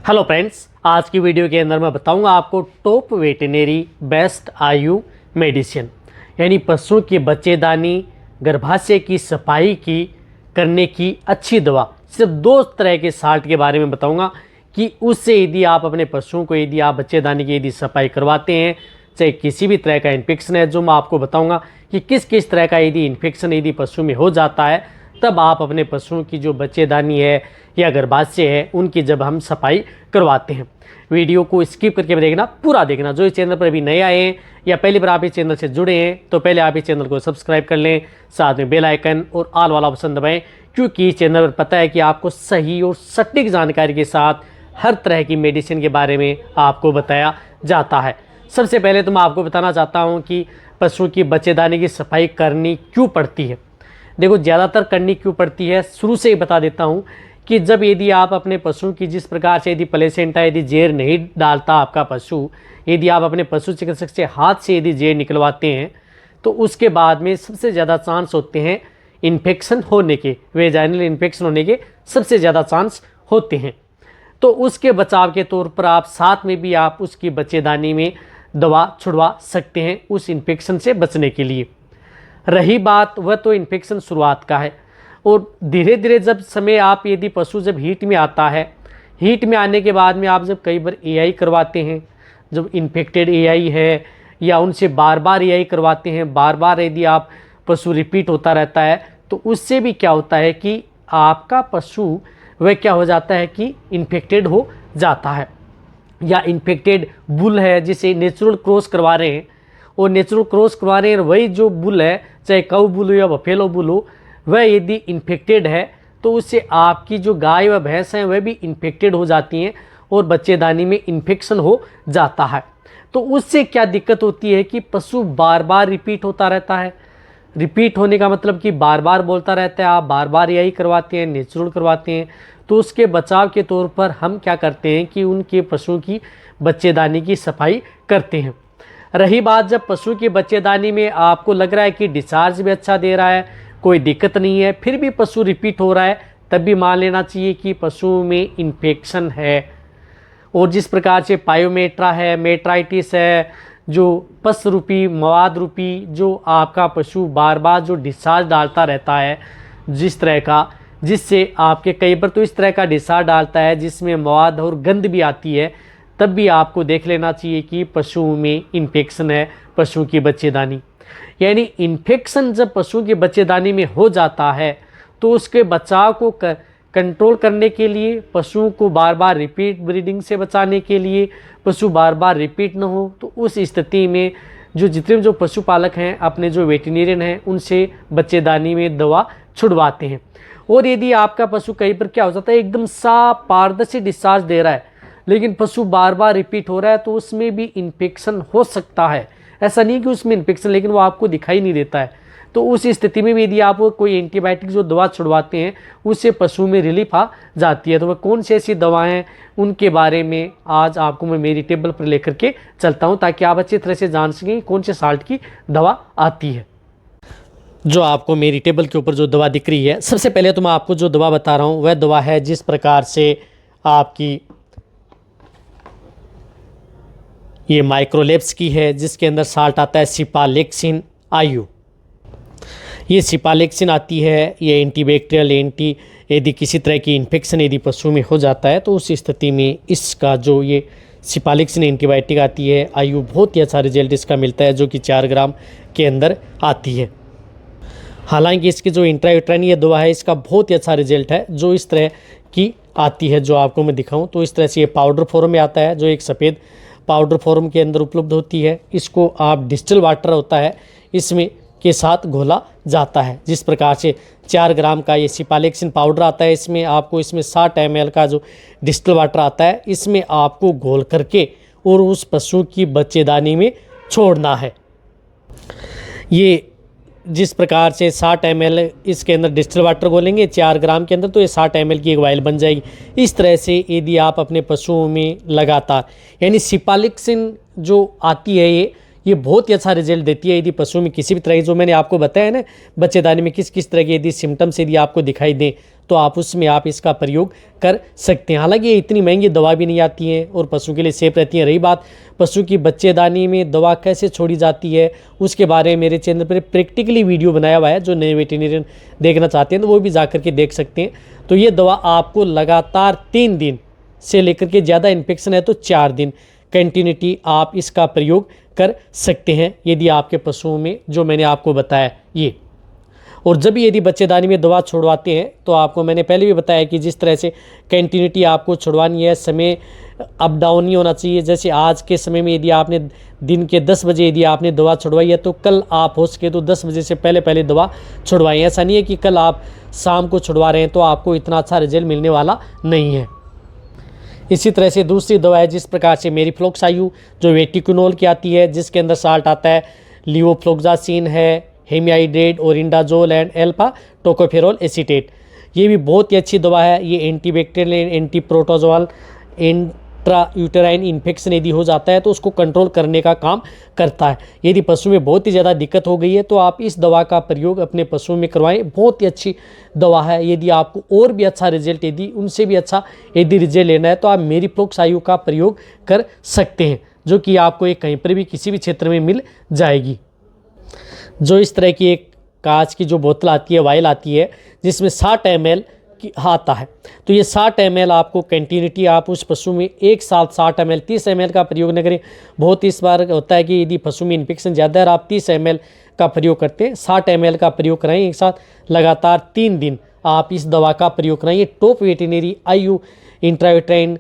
Hello friends, आज की video के अंदर मैं बताऊंगा आपको टॉप वेटेनरी बेस्ट आयु मेडिसिन यानी पशुओं की बच्चेदानी गर्भाशय की सफाई की करने की अच्छी दवा। सिर्फ दो तरह के साल्ट के बारे में बताऊंगा कि उससे यदि आप अपने पशुओं को यदि आप बच्चेदानी की यदि सफाई करवाते हैं, चाहे किसी भी तरह का इन्फेक्शन है, जो मैं आपको बताऊँगा कि किस किस तरह का यदि इन्फेक्शन यदि पशु में हो जाता है, तब आप अपने पशुओं की जो बच्चेदानी है या गर्भाशय है उनकी जब हम सफाई करवाते हैं। वीडियो को स्किप करके देखना, पूरा देखना। जो इस चैनल पर अभी नए आए हैं या पहली बार आप इस चैनल से जुड़े हैं तो पहले आप इस चैनल को सब्सक्राइब कर लें, साथ में बेल आइकन और ऑल वाला ऑप्शन दबाएं, क्योंकि इस चैनल पर पता है कि आपको सही और सटीक जानकारी के साथ हर तरह की मेडिसिन के बारे में आपको बताया जाता है। सबसे पहले तो मैं आपको बताना चाहता हूँ कि पशुओं की बच्चेदानी की सफाई करनी क्यों पड़ती है। देखो, ज़्यादातर करनी क्यों पड़ती है शुरू से ही बता देता हूँ कि जब यदि आप अपने पशु की जिस प्रकार से यदि प्लेसेंटा यदि जेर नहीं डालता आपका पशु, यदि आप अपने पशु चिकित्सक से हाथ से यदि जेर निकलवाते हैं तो उसके बाद में सबसे ज़्यादा चांस होते हैं इन्फेक्शन होने के, वेजाइनल इन्फेक्शन होने के सबसे ज़्यादा चांस होते हैं। तो उसके बचाव के तौर पर आप साथ में भी आप उसकी बच्चेदानी में दवा छुड़वा सकते हैं उस इन्फेक्शन से बचने के लिए। रही बात, वह तो इन्फेक्शन शुरुआत का है, और धीरे धीरे जब समय आप यदि पशु जब हीट में आता है, हीट में आने के बाद में आप जब कई बार एआई करवाते हैं, जब इन्फेक्टेड एआई है या उनसे बार बार एआई करवाते हैं, बार बार यदि आप पशु रिपीट होता रहता है, तो उससे भी क्या होता है कि आपका पशु वह क्या हो जाता है कि इन्फेक्टेड हो जाता है। या इन्फेक्टेड बुल है जिसे नेचुरल क्रॉस करवा रहे हैं, और नेचुरल क्रॉस करवा रहे हैं, वही जो बुल है, चाहे काऊ बुल हो या बफेलो बुल हो, वह यदि इन्फेक्टेड है तो उससे आपकी जो गाय व भैंस हैं वह भी इन्फेक्टेड हो जाती हैं और बच्चेदानी में इन्फेक्शन हो जाता है। तो उससे क्या दिक्कत होती है कि पशु बार बार रिपीट होता रहता है। रिपीट होने का मतलब कि बार बार बोलता रहता है, आप बार बार यही करवाते हैं, नेचुरल करवाते हैं। तो उसके बचाव के तौर पर हम क्या करते हैं कि उनके पशुओं की बच्चेदानी की सफाई करते हैं। रही बात, जब पशु की बच्चेदानी में आपको लग रहा है कि डिस्चार्ज भी अच्छा दे रहा है, कोई दिक्कत नहीं है, फिर भी पशु रिपीट हो रहा है, तब भी मान लेना चाहिए कि पशु में इन्फेक्शन है। और जिस प्रकार से पायोमेट्रा है, मेट्राइटिस है, जो पस रूपी मवाद रूपी जो आपका पशु बार बार जो डिस्चार्ज डालता रहता है, जिस तरह का, जिससे आपके कई बार तो इस तरह का डिस्चार्ज डालता है जिसमें मवाद और गंध भी आती है, तब भी आपको देख लेना चाहिए कि पशु में इन्फेक्शन है, पशु की बच्चेदानी। यानी इन्फेक्शन जब पशु की बच्चेदानी में हो जाता है तो उसके बचाव को कंट्रोल करने के लिए, पशुओं को बार बार रिपीट ब्रीडिंग से बचाने के लिए, पशु बार बार रिपीट न हो, तो उस स्थिति में जो जितने जो पशुपालक हैं, अपने जो वेटरनरियन हैं, उनसे बच्चेदानी में दवा छुड़वाते हैं। और यदि आपका पशु कई बार क्या हो जाता है, एकदम साफ पारदर्शी डिस्चार्ज दे रहा है लेकिन पशु बार बार रिपीट हो रहा है, तो उसमें भी इन्फेक्शन हो सकता है। ऐसा नहीं कि उसमें इन्फेक्शन, लेकिन वो आपको दिखाई नहीं देता है। तो उस स्थिति में भी यदि आप कोई एंटीबायोटिक जो दवा छुड़वाते हैं उससे पशु में रिलीफ आ जाती है। तो वह कौन सी ऐसी दवाएं हैं उनके बारे में आज आपको मैं मेरी टेबल पर लेकर के चलता हूं, ताकि आप अच्छी तरह से जान सकें कौन से साल्ट की दवा आती है। जो आपको मेरी टेबल के ऊपर जो दवा दिख रही है, सबसे पहले तो मैं आपको जो दवा बता रहा हूँ वह दवा है जिस प्रकार से आपकी ये माइक्रोलेब्स की है, जिसके अंदर साल्ट आता है सिपालेक्सिन आयु। ये सिपालेक्सिन आती है, ये एंटीबैक्टीरियल यदि किसी तरह की इन्फेक्शन यदि पशु में हो जाता है तो उस स्थिति में इसका जो ये सिपालेक्सिन एंटीबायोटिक आती है, आयु बहुत ही अच्छा रिजल्ट इसका मिलता है, जो कि 4 ग्राम के अंदर आती है। हालांकि इसकी जो इंट्रायूट्राइन ये दवा है, इसका बहुत ही अच्छा रिजल्ट है जो इस तरह की आती है, जो आपको मैं दिखाऊं तो इस तरह से ये पाउडर फॉर्म में आता है, जो एक सफ़ेद पाउडर फॉर्म के अंदर उपलब्ध होती है। इसको आप डिस्टिल वाटर होता है इसमें के साथ घोला जाता है। जिस प्रकार से 4 ग्राम का ये सिपालेक्सिन पाउडर आता है, इसमें आपको इसमें 60 ml का जो डिस्टिल वाटर आता है, इसमें आपको घोल करके और उस पशु की बच्चेदानी में छोड़ना है। ये जिस प्रकार से 60 ml इसके अंदर डिस्टिल वाटर घोलेंगे 4 ग्राम के अंदर, तो ये 60 ml की एक वाइल बन जाएगी। इस तरह से यदि आप अपने पशुओं में लगातार, यानी सिपालेक्सिन जो आती है ये बहुत ही अच्छा रिजल्ट देती है। यदि पशु में किसी भी तरह की, जो मैंने आपको बताया ना बच्चेदानी में किस किस तरह के यदि सिम्टम्स यदि आपको दिखाई दें तो आप उसमें आप इसका प्रयोग कर सकते हैं। हालांकि ये इतनी महंगी दवा भी नहीं आती है और पशु के लिए सेफ रहती है। रही बात पशु की बच्चेदानी में दवा कैसे छोड़ी जाती है, उसके बारे में मेरे चैनल पर प्रैक्टिकली वीडियो बनाया हुआ है। जो नए वेटेरियन देखना चाहते हैं तो वो भी जा करके देख सकते हैं। तो ये दवा आपको लगातार 3 दिन से लेकर के, ज़्यादा इन्फेक्शन है तो 4 दिन कंटिन्यूटी आप इसका प्रयोग कर सकते हैं यदि आपके पशुओं में जो मैंने आपको बताया ये। और जब भी यदि बच्चेदानी में दवा छुड़वाते हैं तो आपको मैंने पहले भी बताया कि जिस तरह से कंटिन्यूटी आपको छुड़वानी है, समय अप डाउन नहीं होना चाहिए। जैसे आज के समय में यदि आपने दिन के 10 बजे यदि आपने दवा छुड़वाई है तो कल आप हो सके तो 10 बजे से पहले पहले दवा छुड़वाएं। ऐसा नहीं है कि कल आप शाम को छुड़वा रहे हैं तो आपको इतना अच्छा रिजल्ट मिलने वाला नहीं है। इसी तरह से दूसरी दवा है जिस प्रकार से मेरीफ्लॉक्स आयु जो वेटिकुनोल की आती है, जिसके अंदर साल्ट आता है, लिवोफ्लोक्सासिन है, हेमियाइड्रेट, ओरिंडाजोल एंड एल्फा टोकोफेरोल एसीटेट। ये भी बहुत ही अच्छी दवा है। ये antibacterial, anti protozoal, intrauterine infection यदि हो जाता है तो उसको कंट्रोल करने का काम करता है। यदि पशु में बहुत ही ज़्यादा दिक्कत हो गई है तो आप इस दवा का प्रयोग अपने पशुओं में करवाएं। बहुत ही अच्छी दवा है। यदि आपको और भी अच्छा रिजल्ट, यदि उनसे भी अच्छा यदि रिजल्ट लेना है तो आप मेरीफ्लॉक्स आयु का प्रयोग कर सकते हैं, जो कि आपको एक कहीं पर भी किसी भी क्षेत्र में मिल जाएगी। जो इस तरह की एक कांच की जो बोतल आती है, वायल आती है, जिसमें 60 ml की आता है। तो ये 60 ml आपको कंटिन्यूटी आप उस पशु में एक साथ 60 ml 30 ml का प्रयोग न करें। बहुत इस बार होता है कि यदि पशु में इन्फेक्शन ज़्यादा है और आप 30 ml का प्रयोग करते हैं, 60 ml का प्रयोग कराएं एक साथ। लगातार 3 दिन आप इस दवा का प्रयोग कराएं। ये टॉप वेटेरिनरी आयु इंट्रायूटेराइन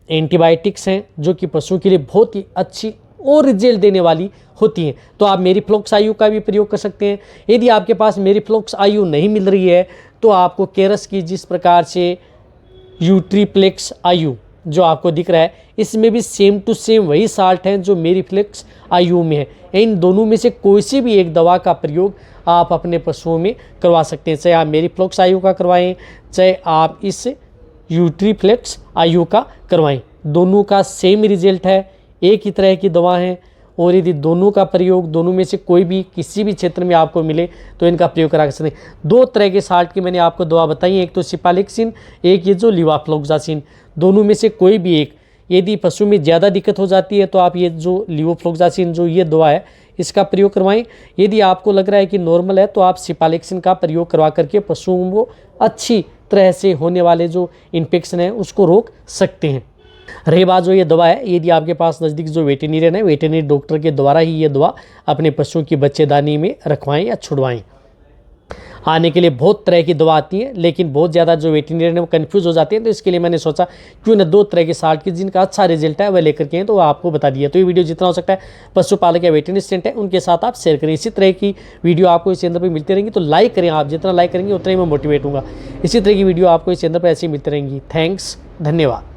एंटीबायोटिक्स हैं जो कि पशु के लिए बहुत ही अच्छी और रिजल्ट देने वाली होती हैं। तो आप मेरीफ्लॉक्स आयु का भी प्रयोग कर सकते हैं। यदि आपके पास मेरीफ्लॉक्स आयु नहीं मिल रही है तो आपको केरस की जिस प्रकार से यूट्रीप्लेक्स आयु जो आपको दिख रहा है, इसमें भी सेम टू सेम वही साल्ट हैं जो मेरीफ्लॉक्स आयु में है। इन दोनों में से कोई सी भी एक दवा का प्रयोग आप अपने पशुओं में करवा सकते हैं। चाहे आप मेरीफ्लॉक्स आयु का करवाएं, चाहे आप इस यूट्रीप्लेक्स आयु का करवाएं, दोनों का सेम रिजल्ट है। एक ही तरह की दवा है और यदि दोनों का प्रयोग, दोनों में से कोई भी किसी भी क्षेत्र में आपको मिले तो इनका प्रयोग करा सकते हैं। 2 तरह के साल्ट की मैंने आपको दवा बताई, एक तो सिपालिक्सिन, एक ये जो लिवाफ्लोक्सासिन। दोनों में से कोई भी एक यदि पशु में ज़्यादा दिक्कत हो जाती है तो आप ये जो लिवोफ्लोक्सासिन जो ये दवा है इसका प्रयोग करवाएं। यदि आपको लग रहा है कि नॉर्मल है तो आप सिपालिक्सिन का प्रयोग करवा करके पशुओं को अच्छी तरह से होने वाले जो इन्फेक्शन है उसको रोक सकते हैं। रही बात जो ये दवा है, यदि आपके पास नज़दीक जो वेटेरिनियन है, वेटेरिनरी डॉक्टर के द्वारा ही ये दवा अपने पशुओं की बच्चेदानी में रखवाएं या छुड़वाएं। आने के लिए बहुत तरह की दवा आती है, लेकिन बहुत ज़्यादा जो वेटेरिनियन है वो कन्फ्यूज़ हो जाते हैं। तो इसके लिए मैंने सोचा क्यों ना 2 तरह के साल्ट की जिनका अच्छा रिजल्ट है वह लेकर के हैं, तो वो आपको बता दिया। तो ये वीडियो जितना हो सकता है पशुपालक या वेटेरिनरी स्टूडेंट है उनके साथ आप शेयर करें। इसी तरह की वीडियो आपको इस चैनल पर मिलती रहेंगी, तो लाइक करें। आप जितना लाइक करेंगे उतना ही मैं मोटिवेट हूँगा। इसी तरह की वीडियो आपको इस चैनल पर ऐसे ही मिलती रहेंगी। थैंक्स, धन्यवाद।